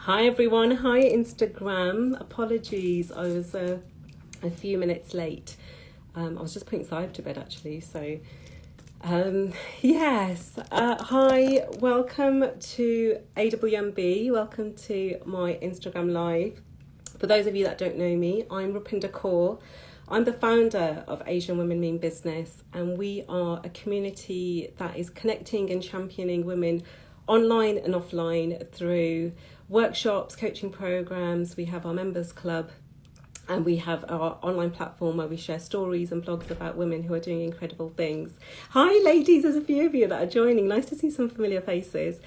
Hi everyone, hi Instagram. Apologies, I was a few minutes late. I was just putting Sahib to bed actually, so yes. Hi, welcome to AWMB, welcome to my Instagram live. For those of you that don't know me, I'm Rupinder Kaur. I'm the founder of Asian Women Mean Business, and we are a community that is connecting and championing women online and offline through workshops, coaching programs. We have our members club, and we have our online platform where we share stories and blogs about women who are doing incredible things. Hi ladies, there's a few of you that are joining. Nice to see some familiar faces.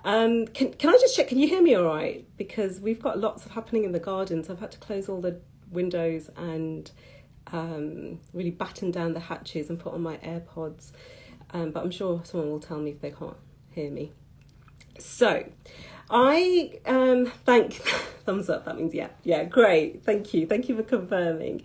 Can I just check, can you hear me all right? Because we've got lots of happening in the garden, so I've had to close all the windows and really batten down the hatches and put on my AirPods. But I'm sure someone will tell me if they can't hear me. So I thumbs up, that means yeah, great, thank you for confirming.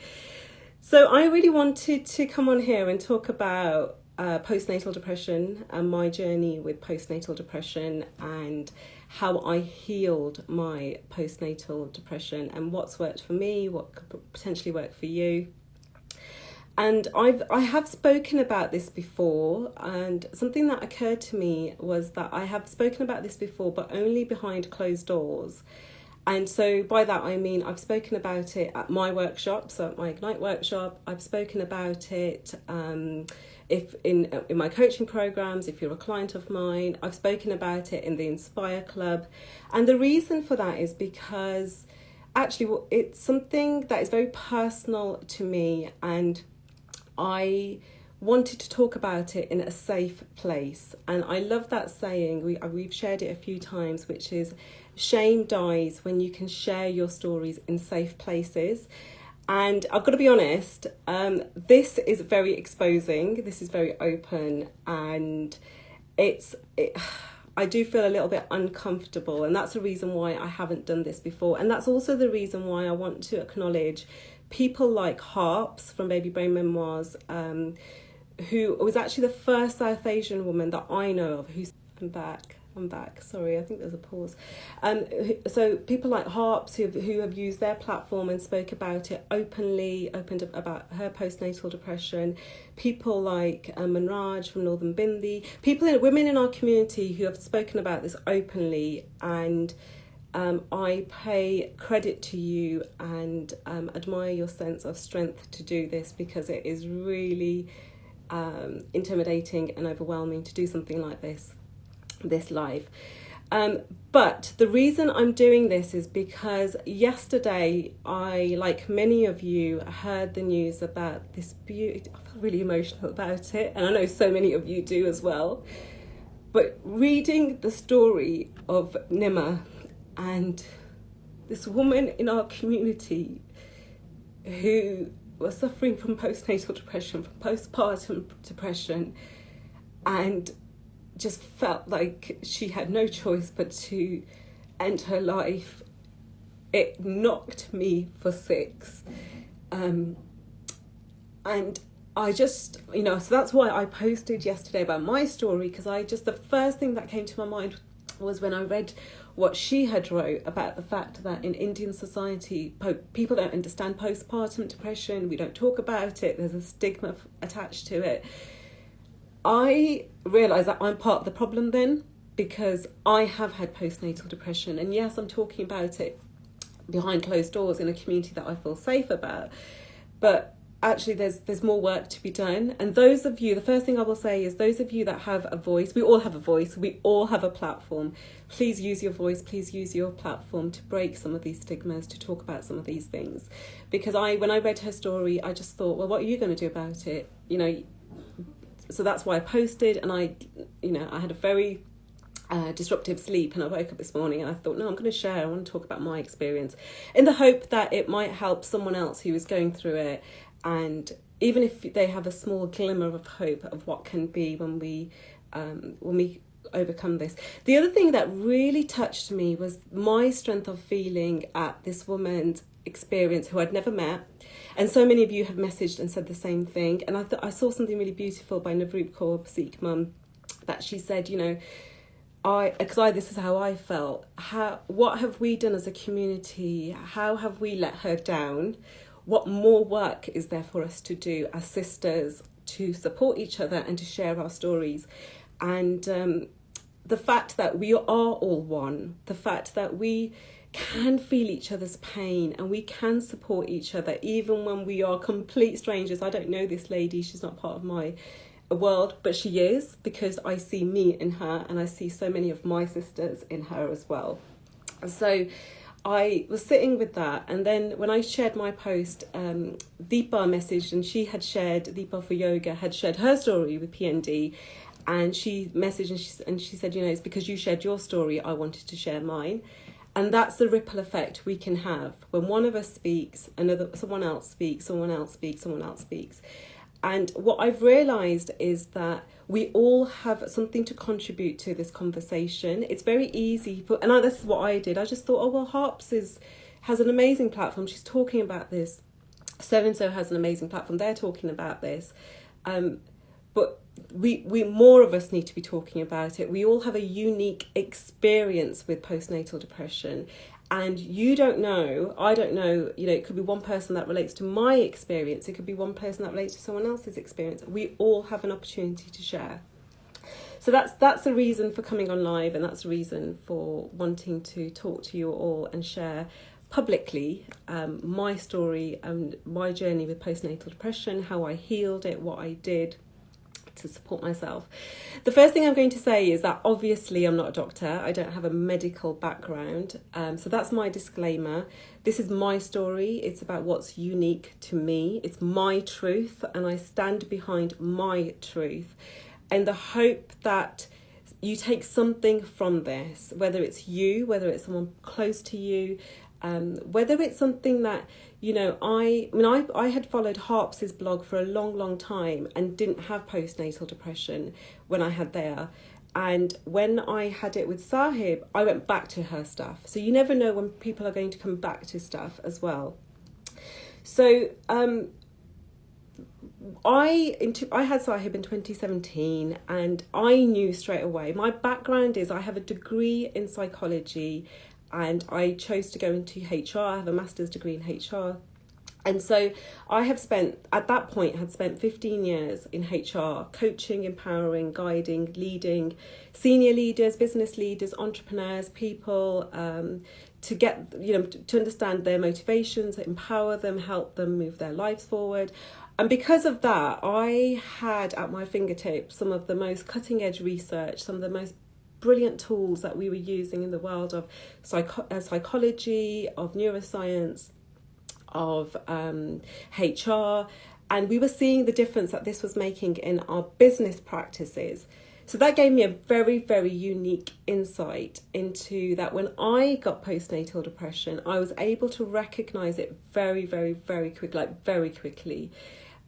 So I really wanted to come on here and talk about postnatal depression and my journey with postnatal depression and how I healed my postnatal depression and what's worked for me, what could potentially work for you. And I have spoken about this before, and something that occurred to me was that I have spoken about this before, but only behind closed doors. And so by that I mean I've spoken about it at my workshop, so at my Ignite workshop. I've spoken about it if in my coaching programs, if you're a client of mine. I've spoken about it in the Inspire Club. And the reason for that is because actually it's something that is very personal to me, and I wanted to talk about it in a safe place. And I love that saying, we've shared it a few times, which is shame dies when you can share your stories in safe places. And I've got to be honest, this is very exposing, this is very open, and I do feel a little bit uncomfortable, and that's the reason why I haven't done this before. And that's also the reason why I want to acknowledge people like Harps from Baby Brain Memoirs, who was actually the first South Asian woman that I know of who's... I'm back. Sorry, I think there's a pause. So people like Harps who have used their platform and spoke about it openly, opened up about her postnatal depression. People like Manraj from Northern Bindi. Women in our community who have spoken about this openly, and I pay credit to you and admire your sense of strength to do this, because it is really intimidating and overwhelming to do something like this live. But the reason I'm doing this is because yesterday I, like many of you, heard the news about this beauty. I feel really emotional about it, and I know so many of you do as well. But reading the story of Nima and this woman in our community who was suffering from postnatal depression, from postpartum depression, and just felt like she had no choice but to end her life, it knocked me for six. And I just, so that's why I posted yesterday about my story, because the first thing that came to my mind was when I read what she had wrote about the fact that in Indian society, people don't understand postpartum depression, we don't talk about it, there's a stigma attached to it. I realised that I'm part of the problem then, because I have had postnatal depression, and yes, I'm talking about it behind closed doors in a community that I feel safe about, but actually there's more work to be done. And those of you, the first thing I will say is, those of you that have a voice, we all have a voice, we all have a platform, please use your voice, please use your platform to break some of these stigmas, to talk about some of these things. Because when I read her story, I just thought, well, what are you going to do about it? So that's why I posted, and I had a very disruptive sleep, and I woke up this morning and I thought, no, I'm going to share, I want to talk about my experience in the hope that it might help someone else who is going through it. And even if they have a small glimmer of hope of what can be when we overcome this. The other thing that really touched me was my strength of feeling at this woman's experience, who I'd never met. And so many of you have messaged and said the same thing. And I saw something really beautiful by Navroop Kaur, Sikh mum, that she said, this is how I felt. What have we done as a community? How have we let her down? What more work is there for us to do as sisters to support each other and to share our stories? And the fact that we are all one, the fact that we can feel each other's pain and we can support each other even when we are complete strangers. I don't know this lady, she's not part of my world, but she is, because I see me in her and I see so many of my sisters in her as well. So I was sitting with that, and then when I shared my post, Deepa messaged, and she had shared, Deepa for Yoga had shared her story with PND, and she messaged and she said, it's because you shared your story, I wanted to share mine. And that's the ripple effect we can have. When one of us speaks, someone else speaks, someone else speaks, someone else speaks. And what I've realised is that we all have something to contribute to this conversation. It's very easy, and this is what I did. I just thought, Harps has an amazing platform. She's talking about this. So-and-so has an amazing platform. They're talking about this. But we more of us need to be talking about it. We all have a unique experience with postnatal depression, and you don't know, I don't know, it could be one person that relates to my experience, it could be one person that relates to someone else's experience. We all have an opportunity to share. So that's the reason for coming on live, and that's the reason for wanting to talk to you all and share publicly my story and my journey with postnatal depression, how I healed it, what I did to support myself. The first thing I'm going to say is that obviously I'm not a doctor. I don't have a medical background. So that's my disclaimer. This is my story. It's about what's unique to me. It's my truth, and I stand behind my truth. And the hope that you take something from this, whether it's you, whether it's someone close to you, whether it's something that, I had followed Harps's blog for a long, long time and didn't have postnatal depression when I had there. And when I had it with Sahib, I went back to her stuff. So you never know when people are going to come back to stuff as well. So I had Sahib in 2017, and I knew straight away. My background is I have a degree in psychology, and I chose to go into HR. I have a master's degree in HR. And so I have spent 15 years in HR, coaching, empowering, guiding, leading senior leaders, business leaders, entrepreneurs, people, to get, to understand their motivations, empower them, help them move their lives forward. And because of that, I had at my fingertips some of the most cutting edge research, some of the most brilliant tools that we were using in the world of psychology, of neuroscience, of HR, and we were seeing the difference that this was making in our business practices. So that gave me a very, very unique insight into that. When I got postnatal depression, I was able to recognize it very, very, very quickly.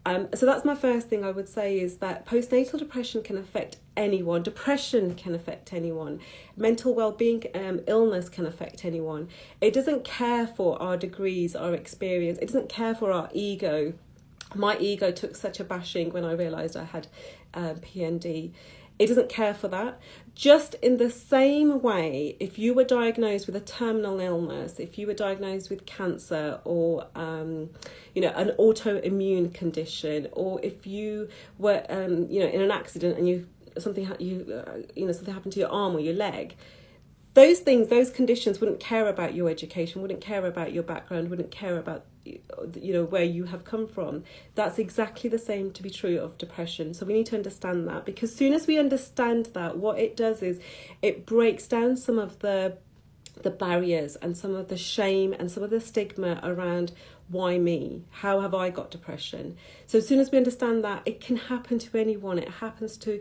So that's my first thing I would say, is that postnatal depression can affect anyone. Depression can affect anyone. Mental well-being, illness can affect anyone. It doesn't care for our degrees, our experience. It doesn't care for our ego. My ego took such a bashing when I realised I had PND. It doesn't care for that. Just in the same way, if you were diagnosed with a terminal illness, if you were diagnosed with cancer or, an autoimmune condition, or if you were, in an accident and something happened to your arm or your leg, those conditions wouldn't care about your education, wouldn't care about your background, wouldn't care about where you have come from. That's exactly the same to be true of depression. So we need to understand that, because as soon as we understand that, what it does is it breaks down some of the barriers and some of the shame and some of the stigma around why me? How have I got depression? So as soon as we understand that, it can happen to anyone. It happens to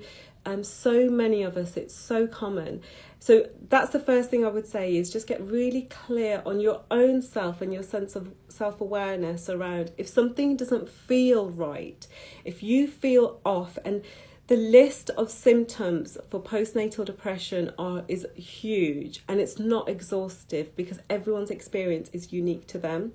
so many of us. It's so common. So that's the first thing I would say, is just get really clear on your own self and your sense of self-awareness around if something doesn't feel right, if you feel off. And the list of symptoms for postnatal depression is huge, and it's not exhaustive because everyone's experience is unique to them.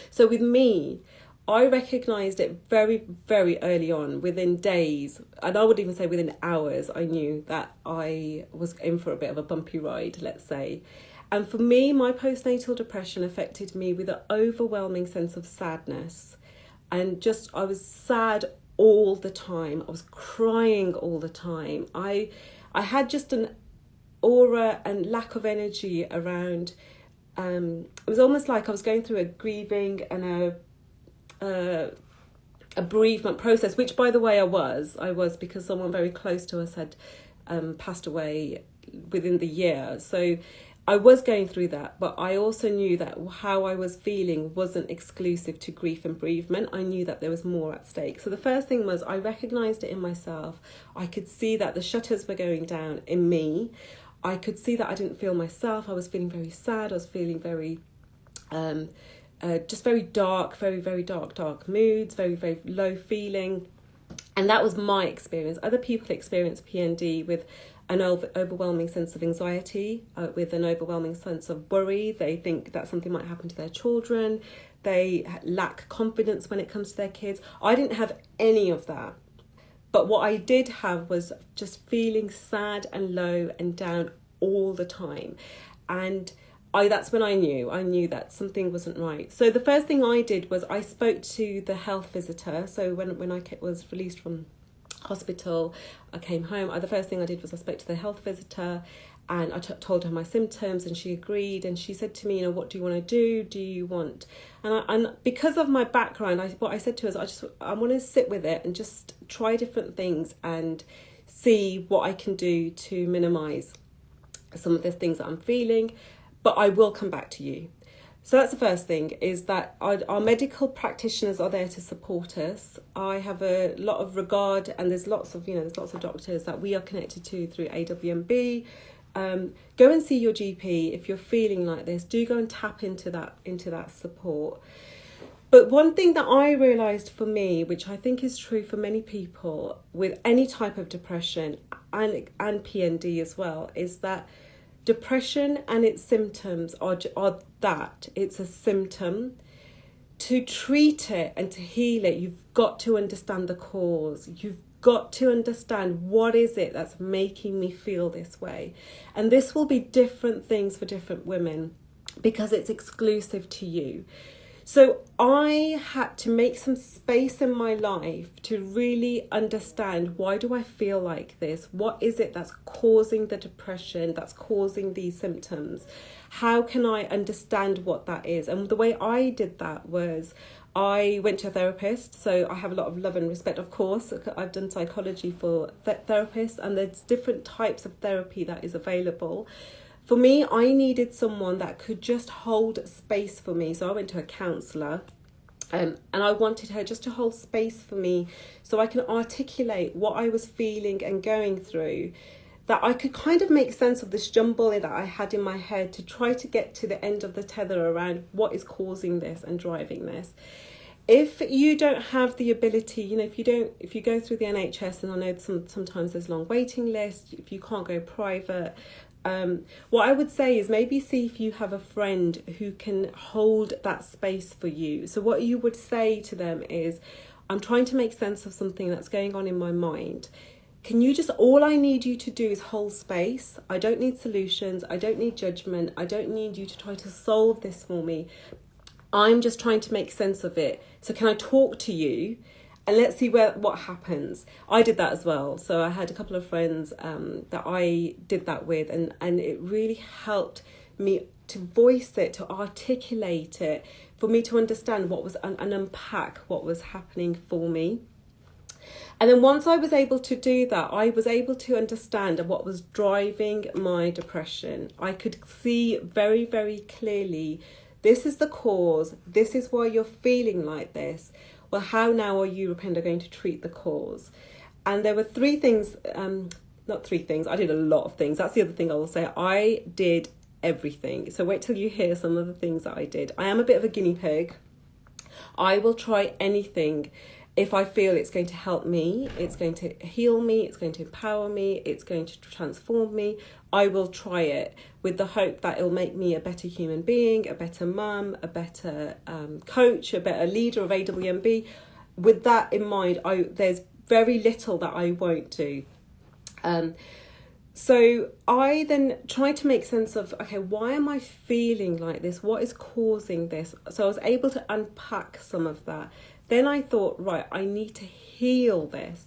So with me, I recognised it very, very early on, within days, and I would even say within hours, I knew that I was in for a bit of a bumpy ride, let's say. And for me, my postnatal depression affected me with an overwhelming sense of sadness. And just, I was sad all the time. I was crying all the time. I had just an aura and lack of energy around. It was almost like I was going through a grieving and a bereavement process, which, by the way, I was because someone very close to us had passed away within the year. So I was going through that, but I also knew that how I was feeling wasn't exclusive to grief and bereavement. I knew that there was more at stake. So the first thing was I recognised it in myself. I could see that the shutters were going down in me. I could see that I didn't feel myself. I was feeling very sad. I was feeling very, just very dark, very, very dark moods, very, very low feeling. And that was my experience. Other people experience PND with an overwhelming sense of anxiety, with an overwhelming sense of worry. They think that something might happen to their children. They lack confidence when it comes to their kids. I didn't have any of that. But what I did have was just feeling sad and low and down all the time. And that's when I knew that something wasn't right. So the first thing I did was I spoke to the health visitor. So when I was released from hospital, I came home. The first thing I did was I spoke to the health visitor, and I told her my symptoms, and she agreed. And she said to me, what do you want to do? Do you want? And because of my background, what I said to her is I want to sit with it and just try different things and see what I can do to minimise some of the things that I'm feeling. But I will come back to you. So that's the first thing, is that our medical practitioners are there to support us. I have a lot of regard, and there's lots of doctors that we are connected to through AWMB. Go and see your GP if you're feeling like this. Do go and tap into that support. But one thing that I realised for me, which I think is true for many people with any type of depression and PND as well, is that depression and its symptoms are that it's a symptom. To treat it and to heal it, you've got to understand the cause. You've got to understand what is it that's making me feel this way. And this will be different things for different women because it's exclusive to you. So I had to make some space in my life to really understand, why do I feel like this? What is it that's causing the depression, that's causing these symptoms? How can I understand what that is? And the way I did that was I went to a therapist. So I have a lot of love and respect, of course. I've done psychology for therapists, and there's different types of therapy that is available. For me, I needed someone that could just hold space for me. So I went to a counsellor, and I wanted her just to hold space for me so I can articulate what I was feeling and going through, that I could kind of make sense of this jumble that I had in my head to try to get to the end of the tether around what is causing this and driving this. If you don't have the ability, if you go through the NHS, and I know sometimes there's long waiting lists, if you can't go private, what I would say is maybe see if you have a friend who can hold that space for you. So what you would say to them is, I'm trying to make sense of something that's going on in my mind. All I need you to do is hold space. I don't need solutions. I don't need judgment. I don't need you to try to solve this for me. I'm just trying to make sense of it. So can I talk to you? And let's see what happens. I did that as well. So I had a couple of friends that I did that with, and it really helped me to voice it, to articulate it, for me to understand what was and unpack what was happening for me. And then once I was able to do that, I was able to understand what was driving my depression. I could see very, very clearly, this is the cause. This is why you're feeling like this. Well, how now are you, Rupinder, going to treat the cause? And there were three things, not three things, I did a lot of things. That's the other thing I will say. I did everything. So wait till you hear some of the things that I did. I am a bit of a guinea pig. I will try anything. if I feel it's going to help me, it's going to heal me, it's going to empower me, it's going to transform me, I will try it with the hope that it'll make me a better human being, a better mum, a better coach, a better leader of AWMB. With that in mind, there's very little that I won't do. So I then tried to make sense of, okay, why am I feeling like this? What is causing this? So I was able to unpack some of that. Then I thought, right, I need to heal this.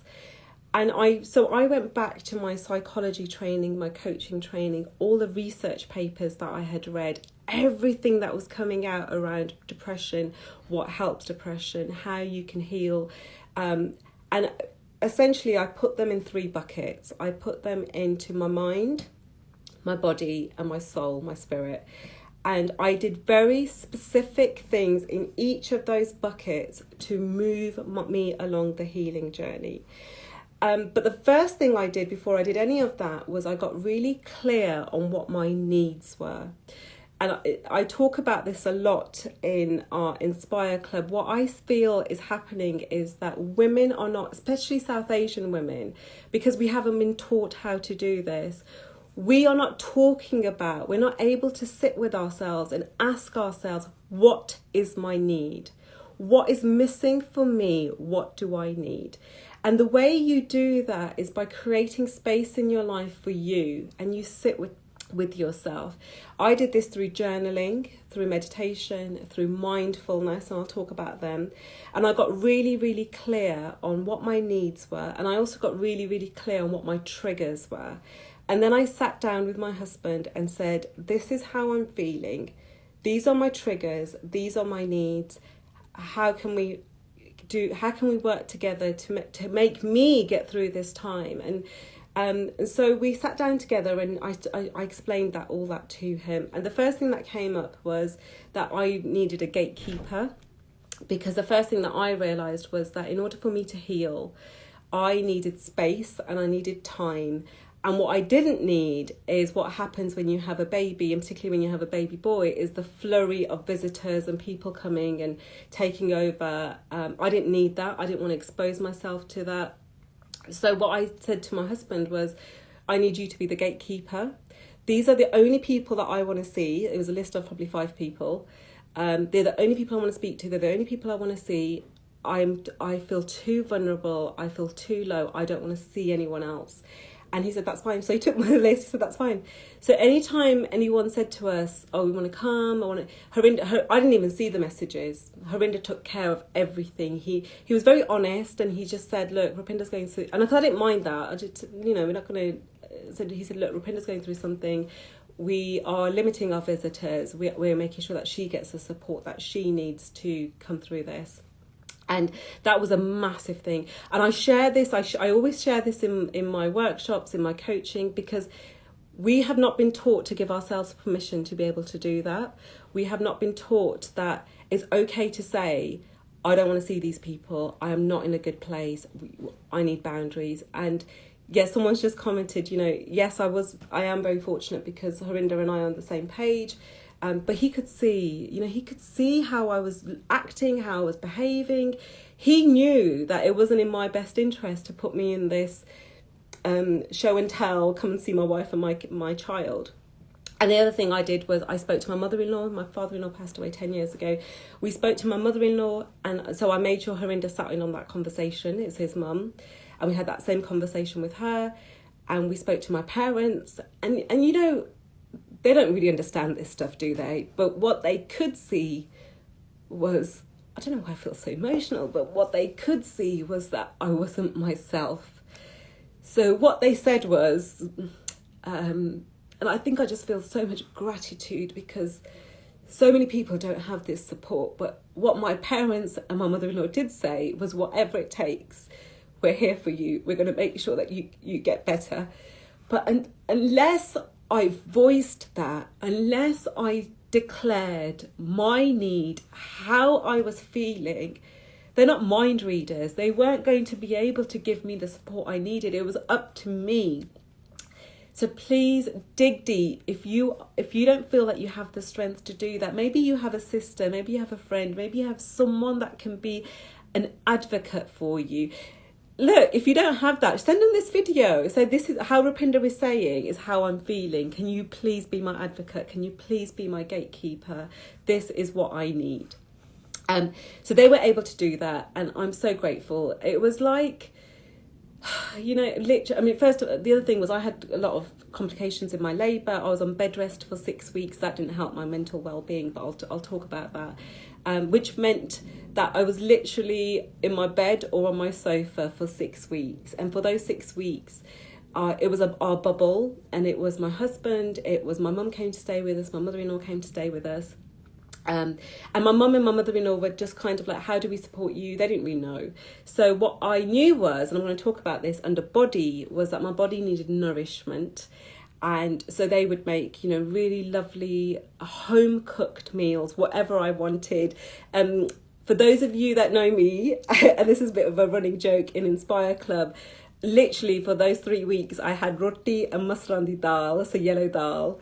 And I went back to my psychology training, my coaching training, all the research papers that I had read, everything that was coming out around depression, what helps depression, how you can heal. And essentially, I put them in 3 buckets. I put them into my mind, my body, and my soul, my spirit. And I did very specific things in each of those buckets to move me along the healing journey. But the first thing I did before I did any of that was I got really clear on what my needs were. And I talk about this a lot in our Inspire Club. What I feel is happening is that women are not, especially South Asian women, because we haven't been taught how to do this, we are not talking about, we're not able to sit with ourselves and ask ourselves, what is my need? What is missing for me? What do I need? And the way you do that is by creating space in your life for you, and you sit with yourself. I did this through journaling, through meditation, through mindfulness, and I'll talk about them. And I got really, really clear on what my needs were. And I also got really, really clear on what my triggers were. And then I sat down with my husband and said, this is how I'm feeling. These are my triggers. These are my needs. How can we work together to make me get through this time? And so we sat down together, and I explained all that to him. And the first thing that came up was that I needed a gatekeeper, because the first thing that I realised was that in order for me to heal, I needed space and I needed time. And what I didn't need is what happens when you have a baby, and particularly when you have a baby boy, is the flurry of visitors and people coming and taking over. I didn't need that. I didn't want to expose myself to that. So what I said to my husband was, I need you to be the gatekeeper. These are the only people that I want to see. It was a list of probably 5 people. They're the only people I want to speak to. They're the only people I want to see. I feel too vulnerable. I feel too low. I don't want to see anyone else. And he said, that's fine. So he took my list. He said, that's fine. So anytime anyone said to us, oh, we want to come, I didn't even see the messages. Harinder took care of everything. He was very honest, and he just said, look, Rupinder's going through, and I didn't mind that. I just, we're not going to, so he said, look, Rupinder's going through something. We are limiting our visitors. We're making sure that she gets the support that she needs to come through this. And that was a massive thing. And I share this, I always share this in my workshops, in my coaching, because we have not been taught to give ourselves permission to be able to do that. We have not been taught that it's okay to say, I don't want to see these people. I am not in a good place. I need boundaries. And yes, someone's just commented, yes, I am very fortunate because Harinder and I are on the same page. But he could see how I was acting, how I was behaving. He knew that it wasn't in my best interest to put me in this show and tell, come and see my wife and my child. And the other thing I did was I spoke to my mother-in-law. My father-in-law passed away 10 years ago. We spoke to my mother-in-law, and so I made sure Harinder sat in on that conversation. It's his mum. And we had that same conversation with her. And we spoke to my parents. And they don't really understand this stuff, do they? But what they could see was, I don't know why I feel so emotional, but what they could see was that I wasn't myself. So what they said was, and I think I just feel so much gratitude because so many people don't have this support. But what my parents and my mother-in-law did say was, whatever it takes, we're here for you. We're going to make sure that you get better. But unless I voiced that, unless I declared my need, how I was feeling, they're not mind readers. They weren't going to be able to give me the support I needed. It was up to me. So please dig deep. If you don't feel that you have the strength to do that, maybe you have a sister, maybe you have a friend, maybe you have someone that can be an advocate for you. Look, if you don't have that, send them this video. So this is how Rupinder is saying, is how I'm feeling. Can you please be my advocate? Can you please be my gatekeeper? This is what I need. So they were able to do that, and I'm so grateful. It was like, you know, literally, I mean, first, the other thing was I had a lot of complications in my labour. I was on bed rest for 6 weeks. That didn't help my mental well-being, but I'll talk about that. Which meant that I was literally in my bed or on my sofa for 6 weeks. And for those 6 weeks, it was our bubble, and it was my husband, it was my mum came to stay with us, my mother-in-law came to stay with us. And my mum and my mother-in-law were just kind of like, how do we support you? They didn't really know. So what I knew was, and I'm going to talk about this under body, was that my body needed nourishment. And so they would make, you know, really lovely home cooked meals, whatever I wanted. For those of you that know me, and this is a bit of a running joke in Inspire Club, literally for those 3 weeks, I had roti and masrandi dal, so yellow dal,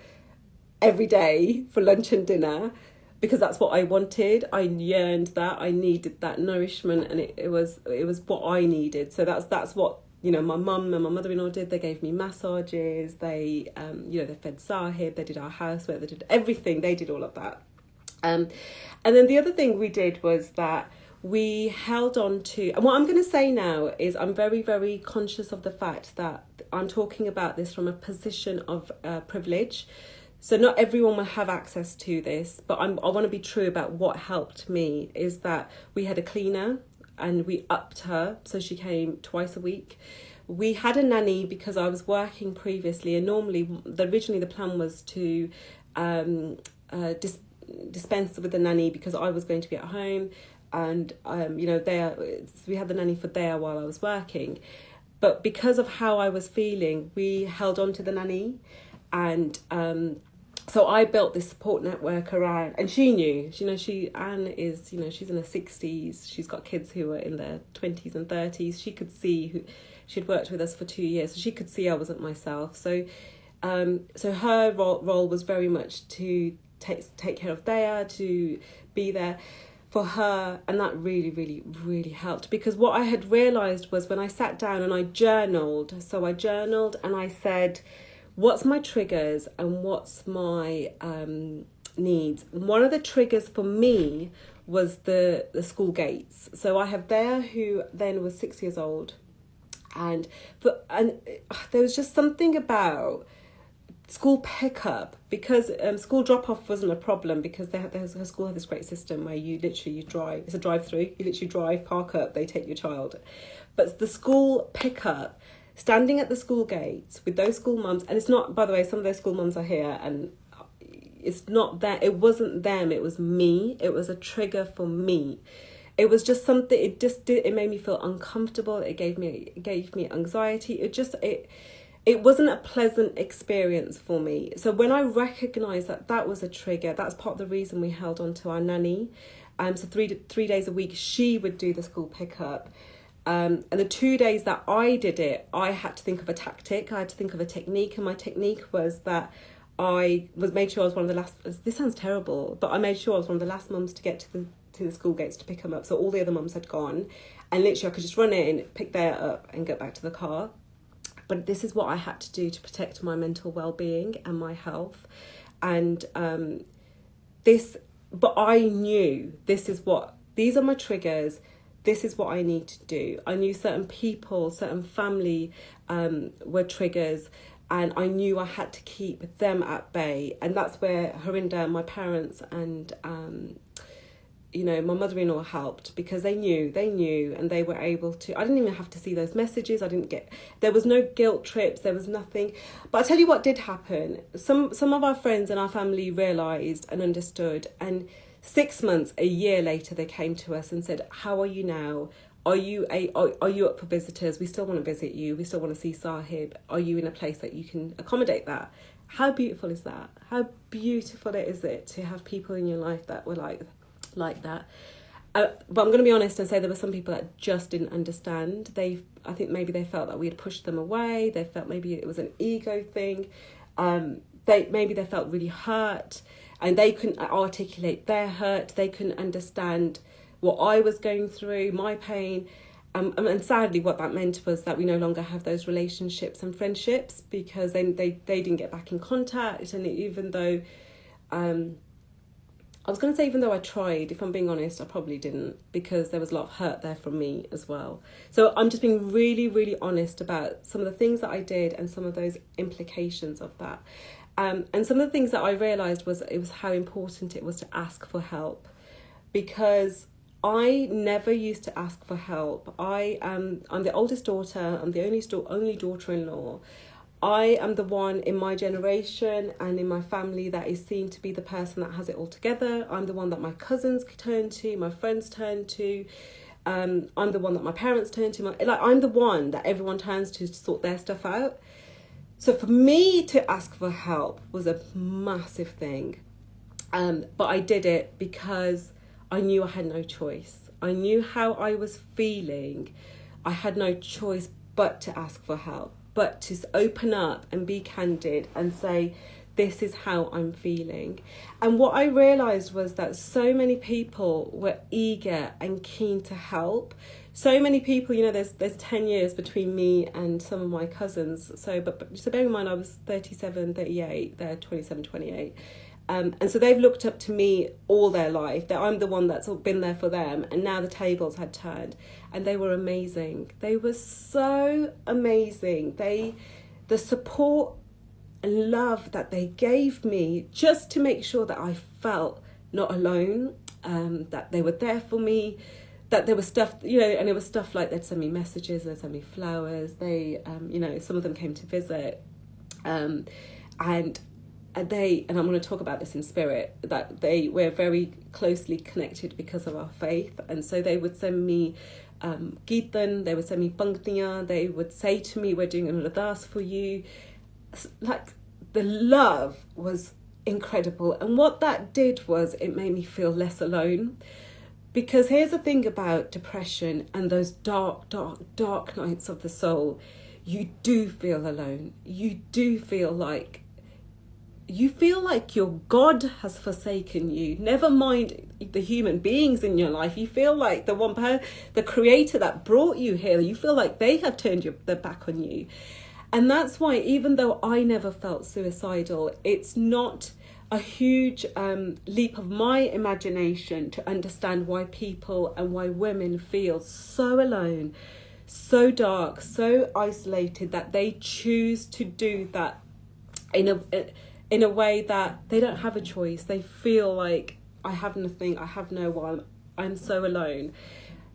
every day for lunch and dinner, because that's what I wanted. I yearned that. I needed that nourishment, and it was what I needed. So that's what, you know, my mum and my mother-in-law did. They gave me massages. They you know, they fed Sahib. They did our housework. They did everything. They did all of that. And then the other thing we did was that we held on to, and what I'm going to say now is I'm very, very conscious of the fact that I'm talking about this from a position of privilege. So not everyone will have access to this, but I want to be true about what helped me, is that we had a cleaner and we upped her. So she came twice a week. We had a nanny because I was working previously, and normally, originally the plan was to dispense with the nanny because I was going to be at home, and you know, we had the nanny for there while I was working. But because of how I was feeling, we held on to the nanny, and so I built this support network around, and she knew, you know, Anne is, you know, she's in her 60s, she's got kids who are in their 20s and 30s. She could see she'd worked with us for 2 years, so she could see I wasn't myself. So so her role was very much to take care of Thea, to be there for her, and that really, really, really helped, because what I had realised was when I sat down and I journaled, and I said, what's my triggers and what's my needs? One of the triggers for me was the school gates. So I have Thea, who then was 6 years old, and there was just something about school pickup, because school drop-off wasn't a problem, because her school had this great system where you drive. It's a drive-through. You literally drive, park up, they take your child. But the school pickup, standing at the school gates with those school mums, and it's not, by the way, some of those school mums are here, and it's not that, it wasn't them, it was me. It was a trigger for me. It was just something, it made me feel uncomfortable. It gave me anxiety. It wasn't a pleasant experience for me. So when I recognised that was a trigger, that's part of the reason we held on to our nanny. So three days a week, she would do the school pickup. And the 2 days that I did it, I had to think of a tactic. I had to think of a technique. And my technique was that I made sure I was one of the last, this sounds terrible, but I made sure I was one of the last mums to get to the school gates to pick them up. So all the other mums had gone. And literally I could just run in, pick Thea up and get back to the car. But this is what I had to do to protect my mental well-being and my health. And but I knew these are my triggers. This is what I need to do. I knew certain people, certain family were triggers, and I knew I had to keep them at bay. And that's where Harinder, my parents, and you know, my mother-in-law helped, because they knew, and they were able to. I didn't even have to see those messages. There was no guilt trips. There was nothing. But I'll tell you what did happen. Some of our friends in our family realised and understood, and 6 months, a year later, they came to us and said, how are you now? Are you up for visitors? We still want to visit you. We still want to see Sahib. Are you in a place that you can accommodate that? How beautiful is that? How beautiful is it to have people in your life that were like that? But I'm going to be honest and say there were some people that just didn't understand. I think maybe they felt that we had pushed them away. They felt maybe it was an ego thing. Maybe they felt really hurt, and they couldn't articulate their hurt. They couldn't understand what I was going through, my pain. And sadly, what that meant was that we no longer have those relationships and friendships, because they didn't get back in contact. And even though, I was going to say, even though I tried, if I'm being honest, I probably didn't, because there was a lot of hurt there from me as well. So I'm just being really, really honest about some of the things that I did and some of those implications of that. And some of the things that I realised was how important it was to ask for help, because I never used to ask for help. I'm the oldest daughter. I'm the only daughter-in-law. I am the one in my generation and in my family that is seen to be the person that has it all together. I'm the one that my cousins turn to, my friends turn to. I'm the one that my parents turn to. I'm the one that everyone turns to sort their stuff out. So for me to ask for help was a massive thing. But I did it because I knew I had no choice. I knew how I was feeling. I had no choice but to ask for help, but to open up and be candid and say, this is how I'm feeling. And what I realised was that so many people were eager and keen to help. So many people, there's 10 years between me and some of my cousins. So bear in mind, I was 37, 38, they're 27, 28. And so they've looked up to me all their life. That I'm the one that's been there for them. And now the tables had turned. And they were amazing. They were so amazing. The support and love that they gave me, just to make sure that I felt not alone, that they were there for me, that there was stuff, and it was stuff like they'd send me messages, they'd send me flowers. They, some of them came to visit. And I'm going to talk about this in spirit, that they were very closely connected because of our faith. And so they would send me Kirtan, they would send me Panktiyan, they would say to me, we're doing an ardas for you. Like, the love was incredible. And what that did was it made me feel less alone. Because here's the thing about depression and those dark, dark, dark nights of the soul. You do feel alone. You do feel like your God has forsaken you. Never mind the human beings in your life. You feel like the creator that brought you here, you feel like they have turned their back on you. And that's why, even though I never felt suicidal, it's not a huge leap of my imagination to understand why people and why women feel so alone, so dark, so isolated, that they choose to do that in a way that they don't have a choice. They feel like, I have nothing, I have no one, I'm so alone.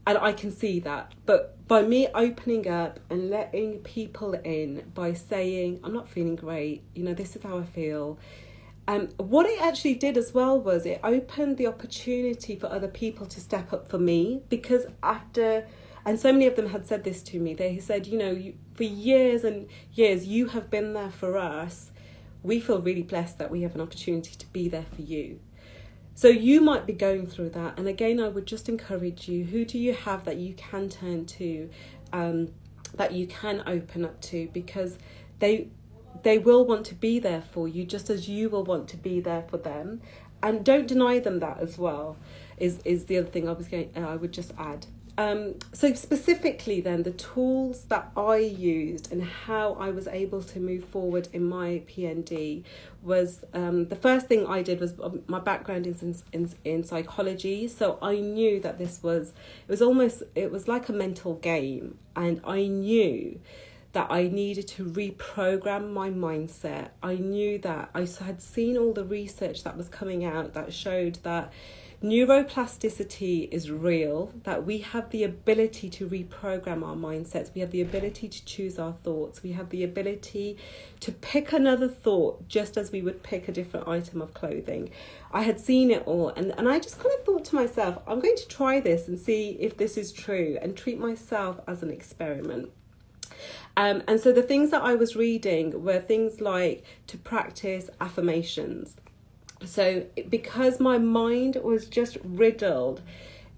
And I can see that. But by me opening up and letting people in by saying, I'm not feeling great, this is how I feel. What it actually did as well was it opened the opportunity for other people to step up for me. Because and so many of them had said this to me, they said, for years and years, you have been there for us. We feel really blessed that we have an opportunity to be there for you. So you might be going through that. And again, I would just encourage you, who do you have that you can turn to, that you can open up to? Because they will want to be there for you, just as you will want to be there for them. And don't deny them that as well, is the other thing I would just add. So specifically then, the tools that I used and how I was able to move forward in my PND was, the first thing I did was, my background is in psychology. So I knew that it was like a mental game. And I knew that I needed to reprogram my mindset. I knew that I had seen all the research that was coming out that showed that neuroplasticity is real, that we have the ability to reprogram our mindsets. We have the ability to choose our thoughts. We have the ability to pick another thought just as we would pick a different item of clothing. I had seen it all, and I just kind of thought to myself, I'm going to try this and see if this is true and treat myself as an experiment. And so the things that I was reading were things like to practice affirmations. So because my mind was just riddled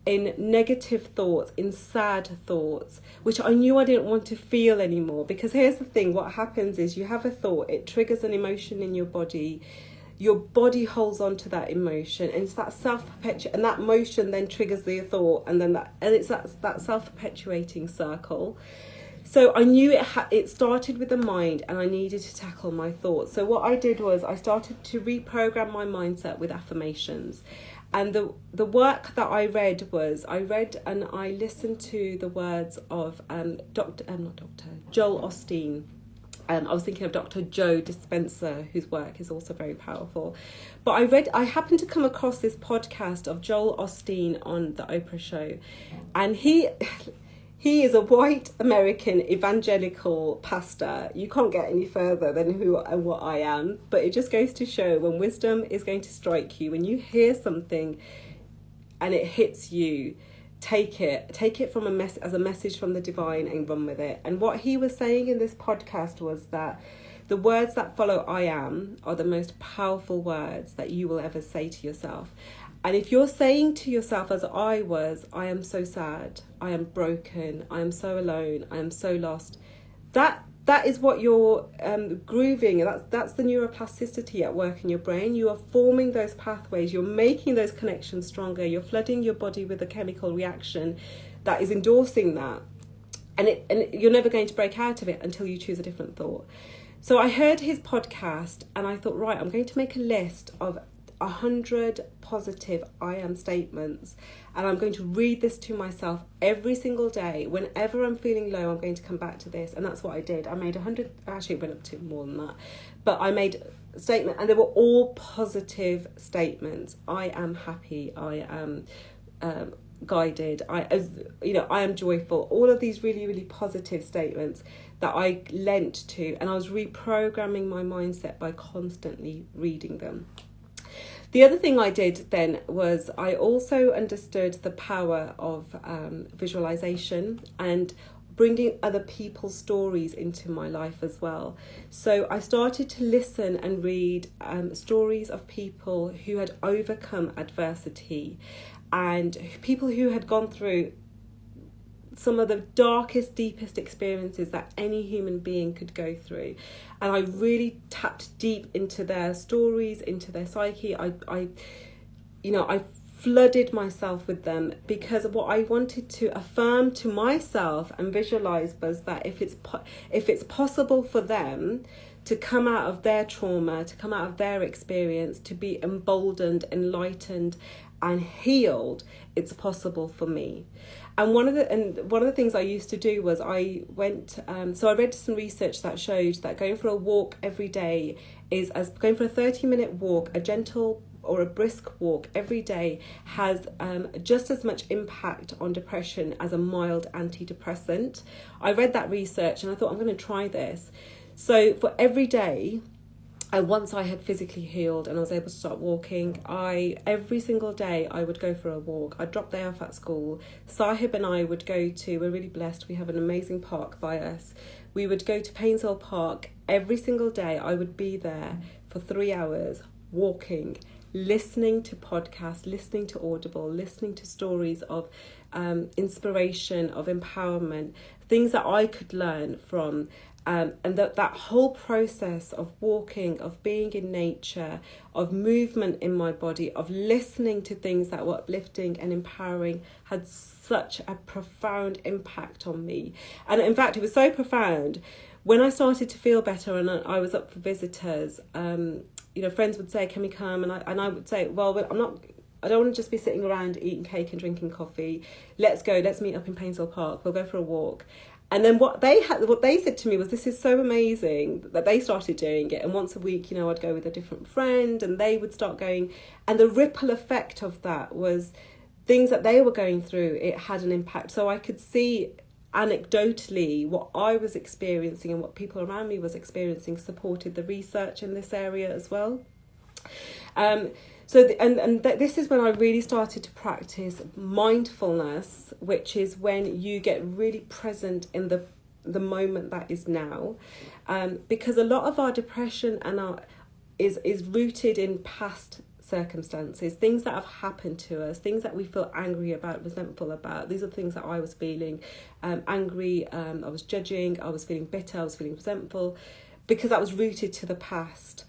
in negative thoughts, in sad thoughts, which I knew I didn't want to feel anymore. Because here's the thing, what happens is you have a thought, it triggers an emotion in your body. your body holds on to that emotion, and it's that and that emotion then triggers the thought, and then it's that self-perpetuating circle. So I knew it started with the mind, and I needed to tackle my thoughts. So what I did was I started to reprogram my mindset with affirmations. And the work that I read and I listened to the words of Joel Osteen. I was thinking of Dr. Joe Dispenza, whose work is also very powerful. But I happened to come across this podcast of Joel Osteen on the Oprah show. And he is a white American evangelical pastor. You can't get any further than who and what I am. But it just goes to show, when wisdom is going to strike you, when you hear something and it hits you, take it from as a message from the divine and run with it. And what he was saying in this podcast was that the words that follow I am are the most powerful words that you will ever say to yourself. And if you're saying to yourself, as I was, I am so sad, I am broken, I am so alone, I am so lost, that is what you're grooving. That's the neuroplasticity at work in your brain. You are forming those pathways, you're making those connections stronger, you're flooding your body with a chemical reaction that is endorsing that. And you're never going to break out of it until you choose a different thought. So I heard his podcast and I thought, right, I'm going to make a list of 100 positive I am statements, and I'm going to read this to myself every single day. Whenever I'm feeling low, I'm going to come back to this. And that's what I did. I made 100, actually it went up to more than that, but I made a statement, and they were all positive statements. I am happy, I am guided, I am joyful. All of these really, really positive statements that I lent to, and I was reprogramming my mindset by constantly reading them. The other thing I did then was I also understood the power of visualization and bringing other people's stories into my life as well. So I started to listen and read stories of people who had overcome adversity and people who had gone through some of the darkest, deepest experiences that any human being could go through. And I really tapped deep into their stories, into their psyche. I flooded myself with them, because what I wanted to affirm to myself and visualize was that if it's possible for them to come out of their trauma, to come out of their experience, to be emboldened, enlightened, and healed, it's possible for me. And one of the things I used to do was I read some research that showed that going for a walk every day is as going for a 30-minute walk, a gentle or a brisk walk every day, has just as much impact on depression as a mild antidepressant. I read that research and I thought, I'm going to try this. So for every day, once I had physically healed and I was able to start walking, every single day I would go for a walk. I'd drop day off at school. Sahib and I would go to, we're really blessed, we have an amazing park by us. We would go to Painesville Park every single day. I would be there for 3 hours walking, listening to podcasts, listening to Audible, listening to stories of inspiration, of empowerment, things that I could learn from. And that whole process of walking, of being in nature, of movement in my body, of listening to things that were uplifting and empowering had such a profound impact on me. And in fact, it was so profound, when I started to feel better and I was up for visitors, friends would say, can we come? And I would say, well, I don't want to just be sitting around eating cake and drinking coffee. Let's meet up in Painesville Park. We'll go for a walk. And then what they said to me was, this is so amazing that they started doing it. And once a week, I'd go with a different friend and they would start going. And the ripple effect of that was things that they were going through, it had an impact. So I could see anecdotally what I was experiencing and what people around me was experiencing supported the research in this area as well. This is when I really started to practice mindfulness, which is when you get really present in the moment that is now, because a lot of our depression is rooted in past circumstances, things that have happened to us, things that we feel angry about, resentful about. These are the things that I was feeling angry. I was judging. I was feeling bitter. I was feeling resentful, because that was rooted to the past.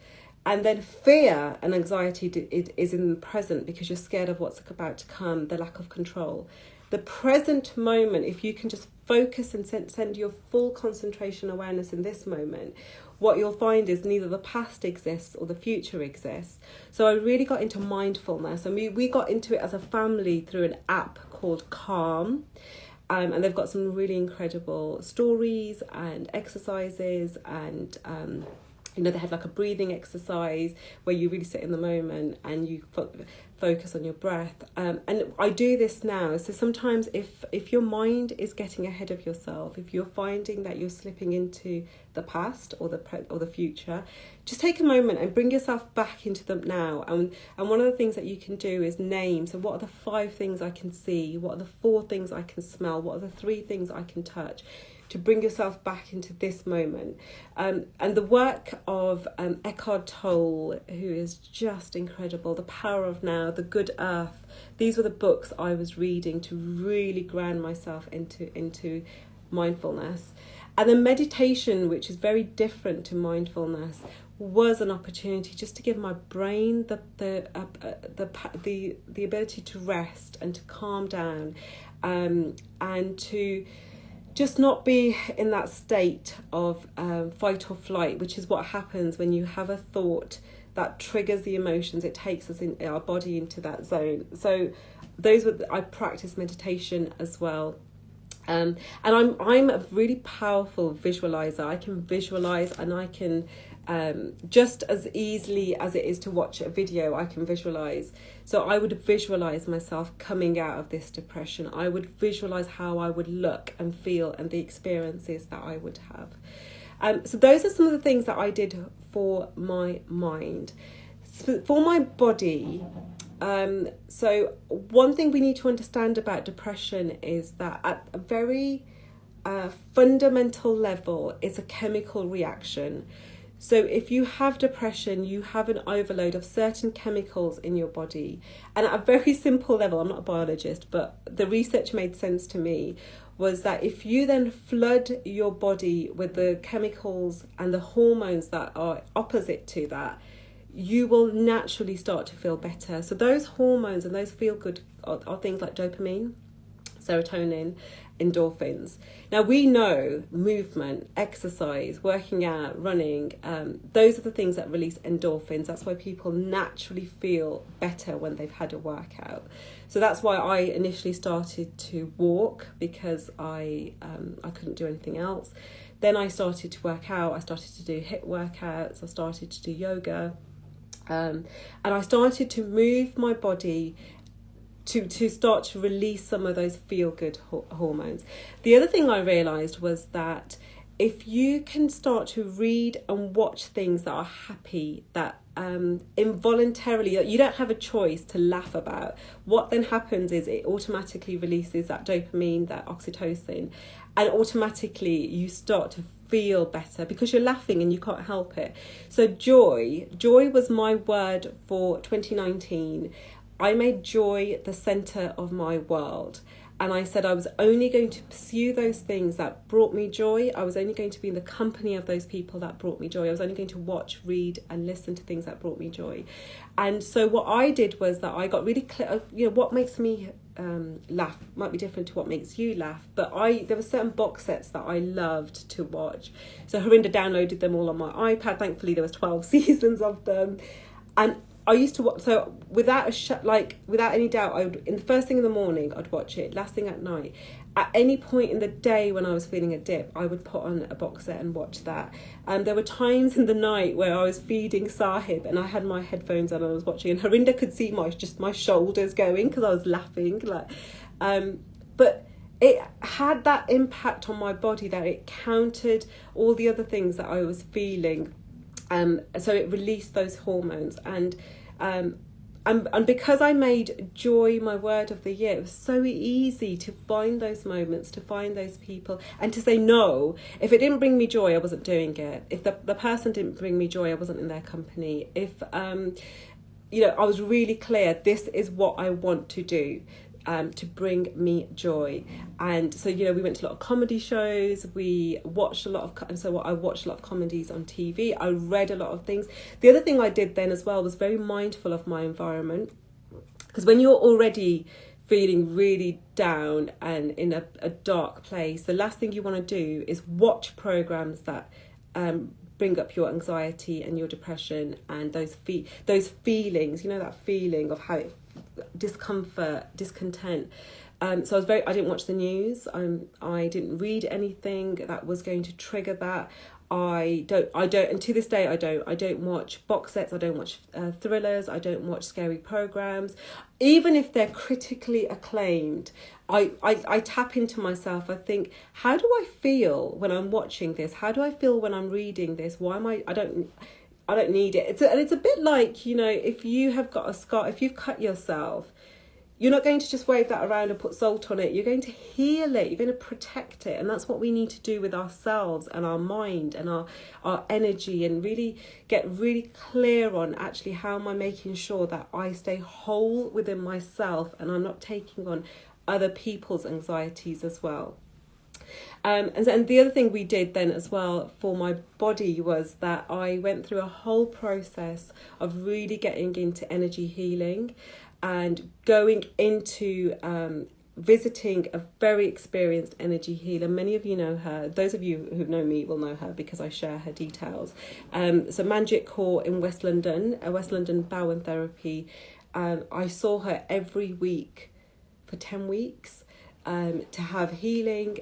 And then fear and anxiety is in the present because you're scared of what's about to come, the lack of control. The present moment, if you can just focus and send your full concentration awareness in this moment, what you'll find is neither the past exists or the future exists. So I really got into mindfulness, and we got into it as a family through an app called Calm. And they've got some really incredible stories and exercises, and they have like a breathing exercise where you really sit in the moment and you focus on your breath. And I do this now. So sometimes if your mind is getting ahead of yourself, if you're finding that you're slipping into the past or the future, just take a moment and bring yourself back into the now. And one of the things that you can do is name. So what are the 5 things I can see? What are the 4 things I can smell? What are the 3 things I can touch? To bring yourself back into this moment. And the work of Eckhart Tolle, who is just incredible, The Power of Now, The Good Earth, these were the books I was reading to really ground myself into mindfulness. And then meditation, which is very different to mindfulness, was an opportunity just to give my brain the ability to rest and to calm down, and to just not be in that state of fight or flight, which is what happens when you have a thought that triggers the emotions. It takes us in our body into that zone. So I practice meditation as well. And I'm a really powerful visualizer. I can visualize, and I can just as easily as it is to watch a video, I can visualize. So I would visualize myself coming out of this depression. I would visualize how I would look and feel and the experiences that I would have. So those are some of the things that I did for my mind. For my body, so one thing we need to understand about depression is that at a very fundamental level, it's a chemical reaction. So if you have depression, you have an overload of certain chemicals in your body. And at a very simple level, I'm not a biologist, but the research made sense to me, was that if you then flood your body with the chemicals and the hormones that are opposite to that, you will naturally start to feel better. So those hormones and those feel good are things like dopamine, serotonin, endorphins. Now we know movement, exercise, working out, running, those are the things that release endorphins. That's why people naturally feel better when they've had a workout. So that's why I initially started to walk, because I couldn't do anything else. Then I started to work out. I started to do HIIT workouts. I started to do yoga, and I started to move my body to start to release some of those feel-good hormones. The other thing I realised was that if you can start to read and watch things that are happy, that involuntarily, you don't have a choice to laugh about, what then happens is it automatically releases that dopamine, that oxytocin, and automatically you start to feel better because you're laughing and you can't help it. So joy was my word for 2019. I made joy the centre of my world. And I said I was only going to pursue those things that brought me joy. I was only going to be in the company of those people that brought me joy. I was only going to watch, read and listen to things that brought me joy. And so what I did was that I got really clear, what makes me laugh might be different to what makes you laugh. But there were certain box sets that I loved to watch. So Harinda downloaded them all on my iPad. Thankfully, there was 12 seasons of them. And I used to watch, so without any doubt, in the first thing in the morning, I'd watch it. Last thing at night. At any point in the day when I was feeling a dip, I would put on a box set and watch that. And there were times in the night where I was feeding Sahib and I had my headphones on and I was watching, and Harinda could see my shoulders going because I was laughing. But it had that impact on my body that it countered all the other things that I was feeling. So it released those hormones, and because I made joy my word of the year, it was so easy to find those moments, to find those people, and to say no. If it didn't bring me joy, I wasn't doing it. If the person didn't bring me joy, I wasn't in their company. If I was really clear, this is what I want to do. to bring me joy. And so, we went to a lot of comedy shows. We watched a lot of, so I watched a lot of comedies on TV. I read a lot of things. The other thing I did then as well was very mindful of my environment, because when you're already feeling really down and in a dark place, the last thing you want to do is watch programs that bring up your anxiety and your depression and those feelings, that feeling of how discomfort, discontent. So I didn't watch the news. I didn't read anything that was going to trigger that. I don't, and to this day I don't watch box sets. I don't watch thrillers. I don't watch scary programs, even if they're critically acclaimed. I tap into myself. I think, how do I feel when I'm watching this? How do I feel when I'm reading this? Why am I don't need it. It's a bit like, if you have got a scar, if you've cut yourself, you're not going to just wave that around and put salt on it. You're going to heal it. You're going to protect it. And that's what we need to do with ourselves and our mind and our energy, and really get really clear on actually how am I making sure that I stay whole within myself and I'm not taking on other people's anxieties as well. And the other thing we did then as well for my body was that I went through a whole process of really getting into energy healing and going into visiting a very experienced energy healer. Many of you know her. Those of you who know me will know her because I share her details. So Manjit Kaur in West London, West London Bowen Therapy. I saw her every week for 10 weeks. To have healing,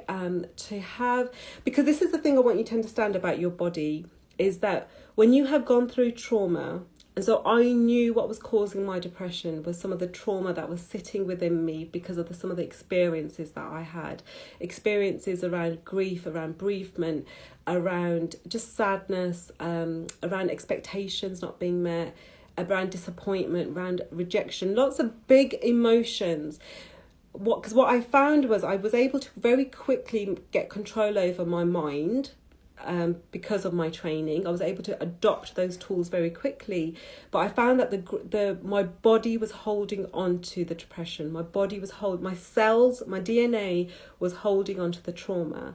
because this is the thing I want you to understand about your body, is that when you have gone through trauma, and so I knew what was causing my depression was some of the trauma that was sitting within me because of some of the experiences that I had, experiences around grief, around bereavement, around just sadness, around expectations not being met, around disappointment, around rejection, lots of big emotions. Because what I found was I was able to very quickly get control over my mind because of my training. I was able to adopt those tools very quickly, but I found that my body was holding on to the depression. My body was my cells, my DNA was holding on to the trauma,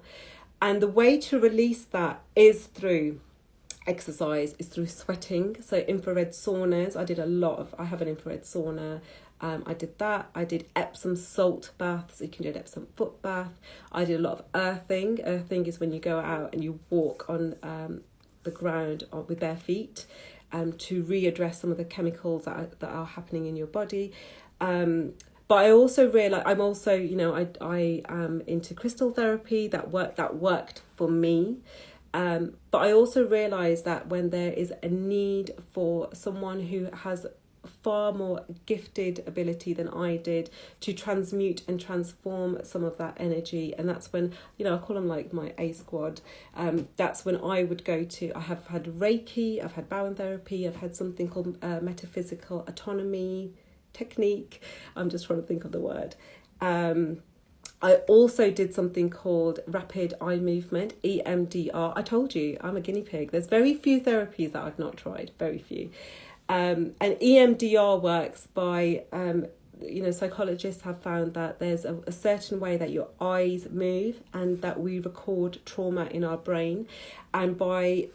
and the way to release that is through exercise, is through sweating. So infrared saunas, I have an infrared sauna. I did that. I did Epsom salt baths. You can do an Epsom foot bath. I did a lot of earthing. Earthing is when you go out and you walk on the ground with bare feet to readdress some of the chemicals that are happening in your body. But I also realised I'm also, I am into crystal therapy. That worked for me. But I also realised that when there is a need for someone who has far more gifted ability than I did to transmute and transform some of that energy, and that's when I call them like my A squad. That's when I would go to. I have had Reiki, I've had Bowen therapy, I've had something called metaphysical autonomy technique. I'm just trying to think of the word. I also did something called rapid eye movement, EMDR. I told you I'm a guinea pig. There's very few therapies that I've not tried, very few. And EMDR works by, psychologists have found that there's a certain way that your eyes move and that we record trauma in our brain. And by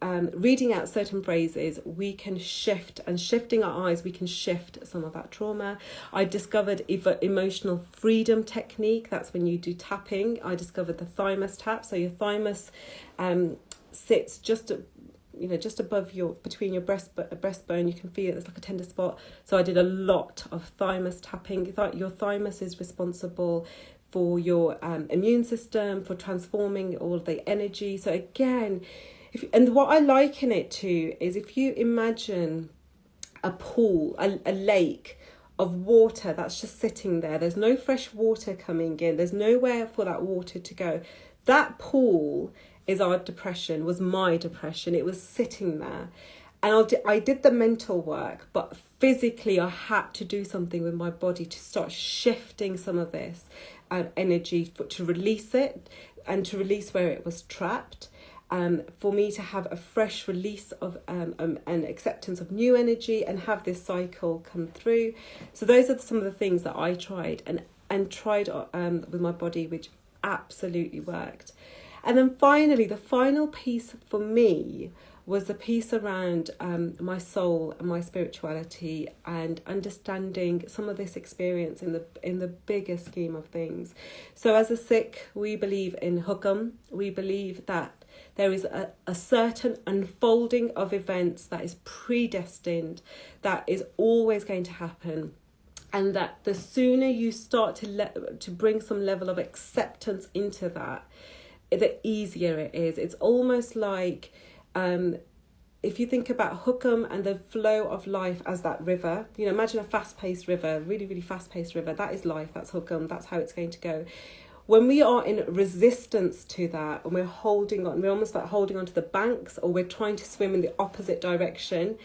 reading out certain phrases, we can shift, and shifting our eyes, we can shift some of that trauma. I discovered emotional freedom technique. That's when you do tapping. I discovered the thymus tap. So your thymus sits just above between your breastbone. You can feel it. There's like a tender spot. So I did a lot of thymus tapping. Your thymus is responsible for your immune system, for transforming all of the energy. So again, and what I liken it to is if you imagine a pool, a lake of water that's just sitting there. There's no fresh water coming in. There's nowhere for that water to go. That pool is our depression, was my depression. It was sitting there. And I did the mental work, but physically I had to do something with my body to start shifting some of this energy to release it and to release where it was trapped. for me to have a fresh release of an acceptance of new energy and have this cycle come through. So those are some of the things that I tried and tried with my body, which absolutely worked. And then finally, the final piece for me was the piece around my soul and my spirituality and understanding some of this experience in the bigger scheme of things. So as a Sikh, we believe in Hookum. We believe that there is a certain unfolding of events that is predestined, that is always going to happen. And that the sooner you start to bring some level of acceptance into that, the easier it is. It's almost like if you think about Hookum and the flow of life as that river, imagine a fast-paced river, really, really fast-paced river. That is life, that's Hookum, that's how it's going to go. When we are in resistance to that, and we're holding on, we're almost like holding on to the banks, or we're trying to swim in the opposite direction,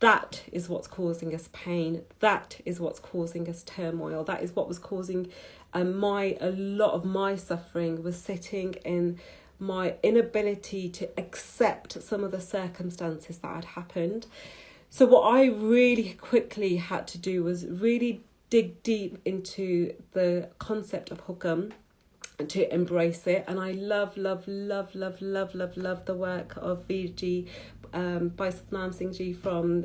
that is what's causing us pain. That is what's causing us turmoil. That is what was causing a lot of my suffering, was sitting in my inability to accept some of the circumstances that had happened. So what I really quickly had to do was really dig deep into the concept of Hookum and to embrace it. And I love the work of Virji by Satnam Singh Ji from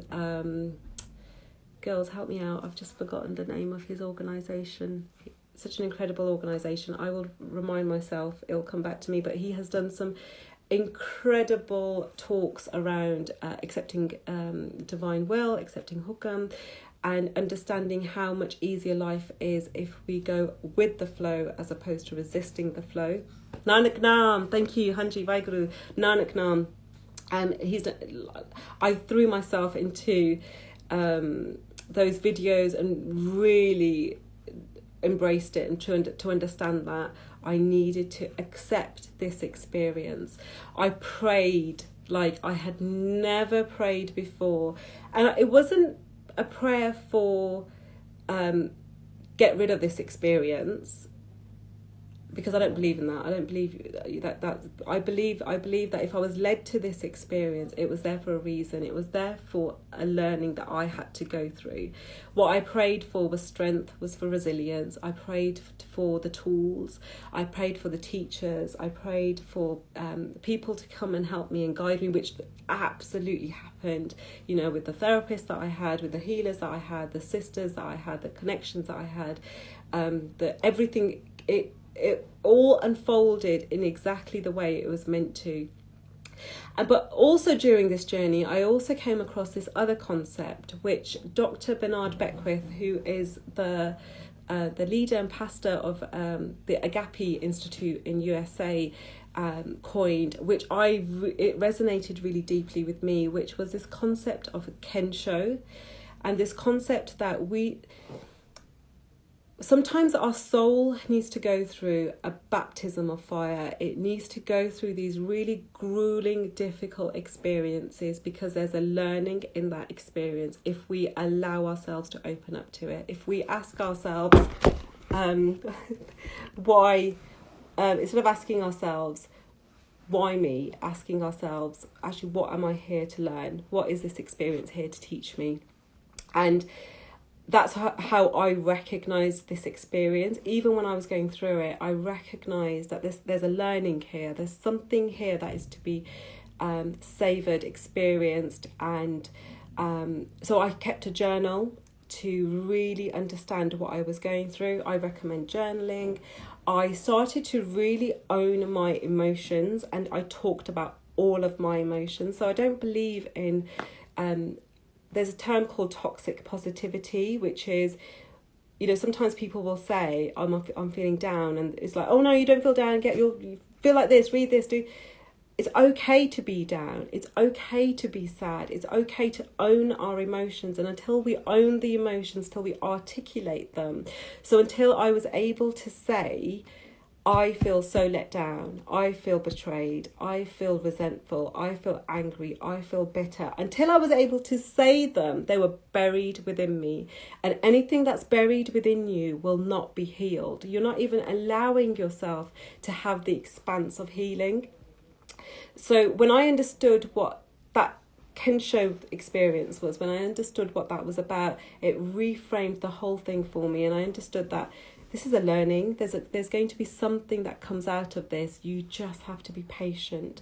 girls, help me out, I've just forgotten the name of his organisation. Such an incredible organisation. I will remind myself, it'll come back to me, but he has done some incredible talks around accepting divine will, accepting Hookum, and understanding how much easier life is if we go with the flow as opposed to resisting the flow. Nanak Naam, thank you, Hanji Vaiguru, Nanak Naam. I threw myself into those videos and really embraced it, and to understand that I needed to accept this experience. I prayed like I had never prayed before, and it wasn't a prayer for get rid of this experience, because I don't believe in that. I don't believe that I believe that if I was led to this experience, it was there for a reason. It was there for a learning that I had to go through. What I prayed for was strength, was for resilience. I prayed for the tools. I prayed for the teachers. I prayed for people to come and help me and guide me, which absolutely happened, with the therapists that I had, with the healers that I had, the sisters that I had, the connections that I had, everything, it all unfolded in exactly the way it was meant to. But also during this journey, I also came across this other concept, which Dr. Bernard Beckwith, who is the leader and pastor of the Agape Institute in USA, coined, which it resonated really deeply with me, which was this concept of Kensho, and this concept that sometimes our soul needs to go through a baptism of fire. It needs to go through these really grueling, difficult experiences, because there's a learning in that experience if we allow ourselves to open up to it. If we ask ourselves why, instead of asking ourselves, why me, asking ourselves, actually, what am I here to learn? What is this experience here to teach me? And that's how I recognised this experience. Even when I was going through it, I recognised that there's a learning here. There's something here that is to be savoured, experienced. And so I kept a journal to really understand what I was going through. I recommend journaling. I started to really own my emotions, and I talked about all of my emotions. So I don't believe in... there's a term called toxic positivity, which is, sometimes people will say, I'm feeling down, and it's like, oh no, you don't feel down, you feel like this, read this, It's okay to be down. It's okay to be sad. It's okay to own our emotions. And until we own the emotions, till we articulate them. So until I was able to say, I feel so let down, I feel betrayed, I feel resentful, I feel angry, I feel bitter. Until I was able to say them, they were buried within me. And anything that's buried within you will not be healed. You're not even allowing yourself to have the expanse of healing. So when I understood what that Kensho experience was, when I understood what that was about, it reframed the whole thing for me, and I understood that this is a learning. There's going to be something that comes out of this. You just have to be patient.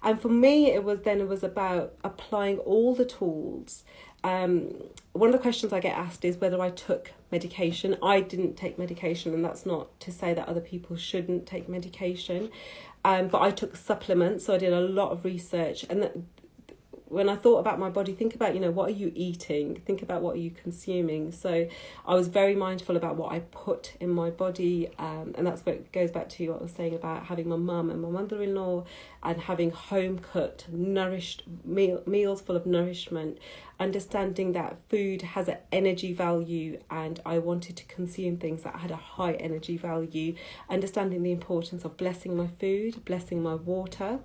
And for me, it was about applying all the tools. One of the questions I get asked is whether I took medication. I didn't take medication, and that's not to say that other people shouldn't take medication. But I took supplements, so I did a lot of research. And when I thought about my body, think about, what are you eating? Think about what are you consuming? So I was very mindful about what I put in my body. And that's where it goes back to what I was saying about having my mum and my mother-in-law and having home-cooked, nourished meals full of nourishment, understanding that food has an energy value, and I wanted to consume things that had a high energy value, understanding the importance of blessing my food, blessing my water,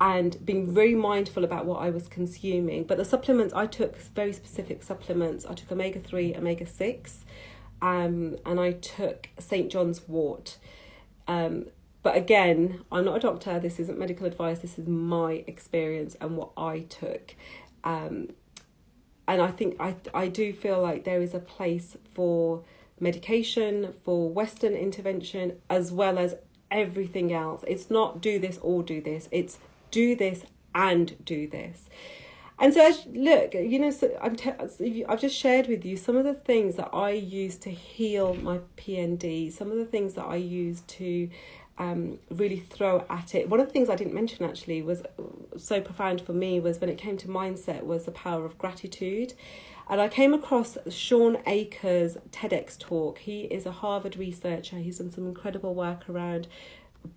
and being very mindful about what I was consuming. But the supplements, I took very specific supplements. I took omega-3, omega-6, and I took St. John's wort. But again, I'm not a doctor. This isn't medical advice. This is my experience and what I took. And I think I do feel like there is a place for medication, for Western intervention, as well as everything else. It's not do this or do this. It's do this and do this. And so, I've just shared with you some of the things that I use to heal my PND, some of the things that I use to really throw at it. One of the things I didn't mention actually was so profound for me was when it came to mindset was the power of gratitude. And I came across Sean Akers' TEDx talk. He is a Harvard researcher. He's done some incredible work around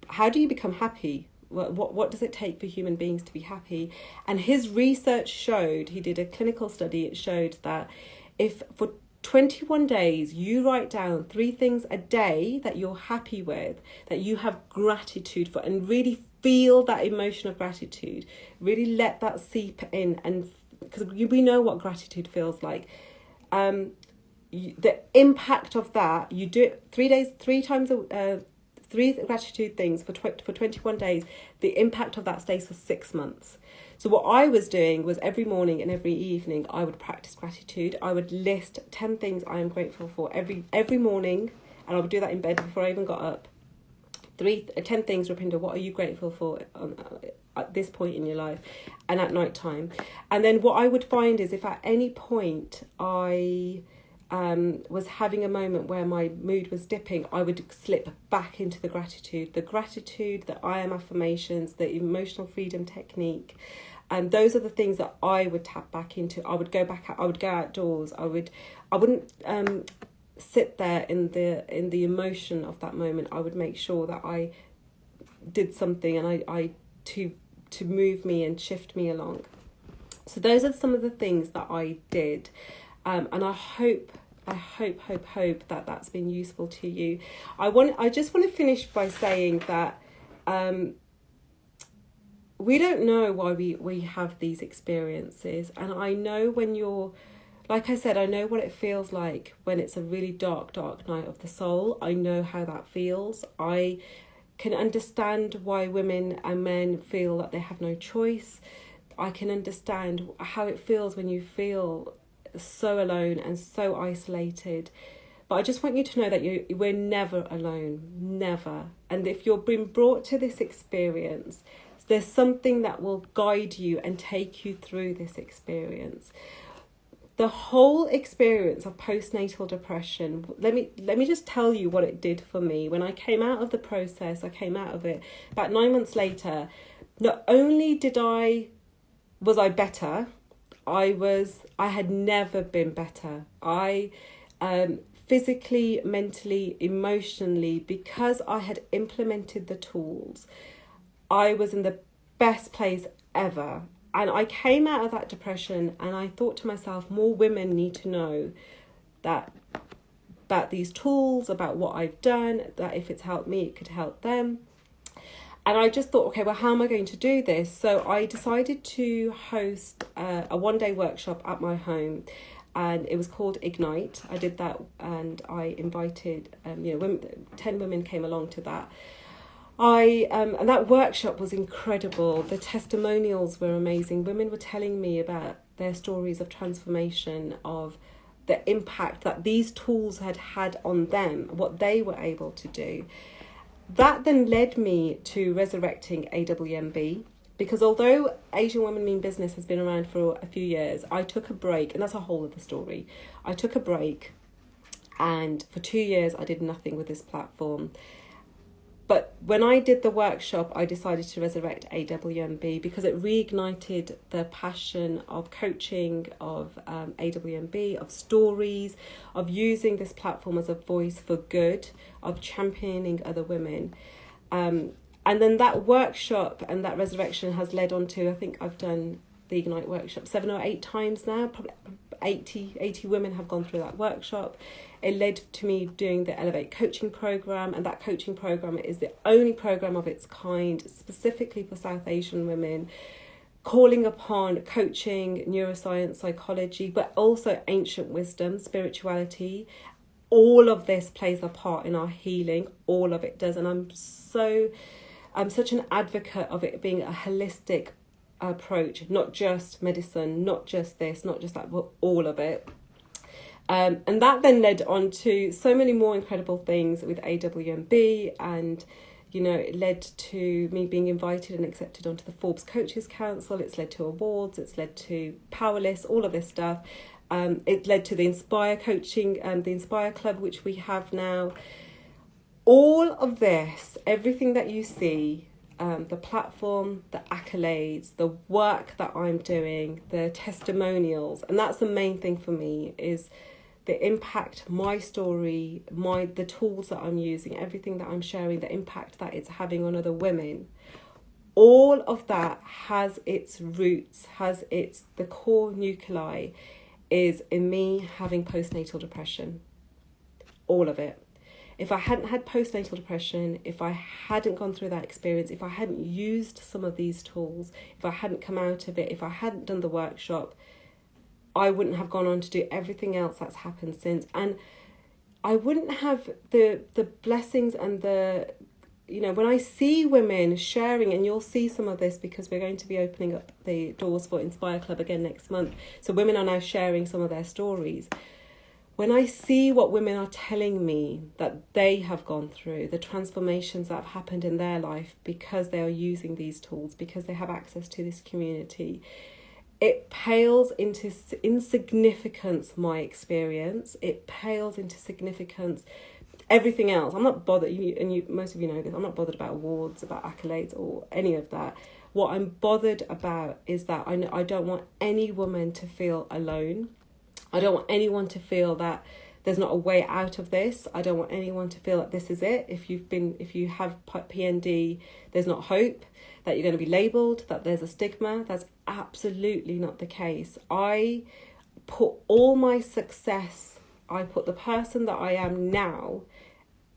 how do you become happy? What does it take for human beings to be happy? And his research showed, he did a clinical study, it showed that if for 21 days you write down 3 things a day that you're happy with, that you have gratitude for, and really feel that emotion of gratitude, really let that seep in, and because we know what gratitude feels like. The impact of that, you do it 3 days, 3 times 3 gratitude things for 21 days, the impact of that stays for 6 months. So what I was doing was every morning and every evening I would practice gratitude. I would list 10 things I am grateful for every morning, and I would do that in bed before I even got up. 10 things, Rupinder, what are you grateful for at this point in your life, and at night time. And then what I would find is if at any point I was having a moment where my mood was dipping, I would slip back into the gratitude, the I am affirmations, the emotional freedom technique. And those are the things that I would tap back into. I would go outdoors. I wouldn't sit there in the emotion of that moment. I would make sure that I did something and I to move me and shift me along. So those are some of the things that I did. And I hope that that's been useful to you. I just want to finish by saying that we don't know why we have these experiences. And I know when you're, like I said, I know what it feels like when it's a really dark night of the soul. I know how that feels. I can understand why women and men feel that they have no choice. I can understand how it feels when you feel so alone and so isolated. But I just want you to know that we're never alone, never. And if you're being brought to this experience, there's something that will guide you and take you through this experience. The whole experience of postnatal depression, let me just tell you what it did for me. When I came out of the process, I came out of it about 9 months later. Not only was I better, I had never been better. I physically, mentally, emotionally, because I had implemented the tools, I was in the best place ever. And I came out of that depression and I thought to myself, more women need to know that about these tools, about what I've done, that if it's helped me, it could help them. And I just thought, okay, well, how am I going to do this? So I decided to host a one-day workshop at my home, and it was called Ignite. I did that, and I invited, 10 women came along to that. And that workshop was incredible. The testimonials were amazing. Women were telling me about their stories of transformation, of the impact that these tools had had on them, what they were able to do. That then led me to resurrecting AWMB, because although Asian Women Mean Business has been around for a few years, I took a break, and that's a whole other story. I took a break, and for 2 years I did nothing with this platform. But when I did the workshop, I decided to resurrect AWMB because it reignited the passion of coaching, of AWMB, of stories, of using this platform as a voice for good, of championing other women. And then that workshop and that resurrection has led on to, I think I've done the Ignite workshop 7 or 8 times now. Probably 80 women have gone through that workshop. It led to me doing the Elevate coaching program, and that coaching program is the only program of its kind specifically for South Asian women, calling upon coaching, neuroscience, psychology, but also ancient wisdom, spirituality. All of this plays a part in our healing. All of it does. And I'm such an advocate of it being a holistic approach, not just medicine, not just this, not just that, but all of it. And that then led on to so many more incredible things with AWMB, and it led to me being invited and accepted onto the Forbes Coaches Council. It's led to awards, it's led to Powerless, all of this stuff. It led to the Inspire coaching, the Inspire Club, which we have now. All of this, everything that you see, the platform, the accolades, the work that I'm doing, the testimonials, and that's the main thing for me, is the impact, my story, the tools that I'm using, everything that I'm sharing, the impact that it's having on other women. All of that has its roots, the core nuclei is in me having postnatal depression. All of it. If I hadn't had postnatal depression, if I hadn't gone through that experience, if I hadn't used some of these tools, if I hadn't come out of it, if I hadn't done the workshop, I wouldn't have gone on to do everything else that's happened since. And I wouldn't have the blessings and when I see women sharing, and you'll see some of this because we're going to be opening up the doors for Inspire Club again next month. So women are now sharing some of their stories. When I see what women are telling me that they have gone through, the transformations that have happened in their life because they are using these tools, because they have access to this community, it pales into insignificance my experience. It pales into significance everything else. I'm not bothered, most of you know this, I'm not bothered about awards, about accolades or any of that. What I'm bothered about is that I don't want any woman to feel alone. I don't want anyone to feel that there's not a way out of this. I don't want anyone to feel that this is it. If you have PND, there's not hope, that you're going to be labelled, that there's a stigma. That's absolutely not the case. I put all my success, I put the person that I am now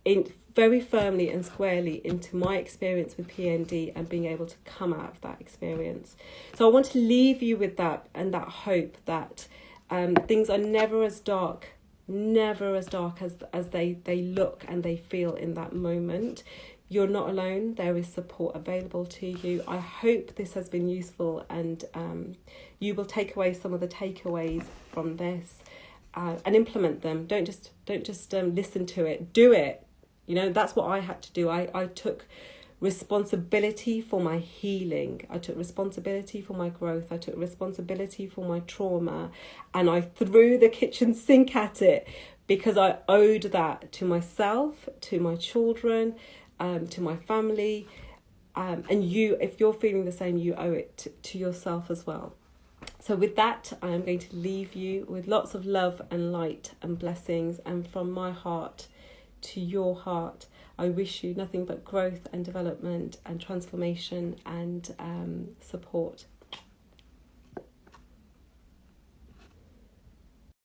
in very firmly and squarely into my experience with PND and being able to come out of that experience. So I want to leave you with that, and that hope that things are never as dark as they look and they feel in that moment. You're not alone. There is support available to you. I hope this has been useful, and you will take away some of the takeaways from this and implement them. Don't just listen to it. Do it. That's what I had to do. I took responsibility for my healing. I took responsibility for my growth. I took responsibility for my trauma, and I threw the kitchen sink at it because I owed that to myself, to my children, to my family, and you, if you're feeling the same, you owe it to yourself as well. So with that, I am going to leave you with lots of love and light and blessings, and from my heart to your heart, I wish you nothing but growth and development and transformation and support.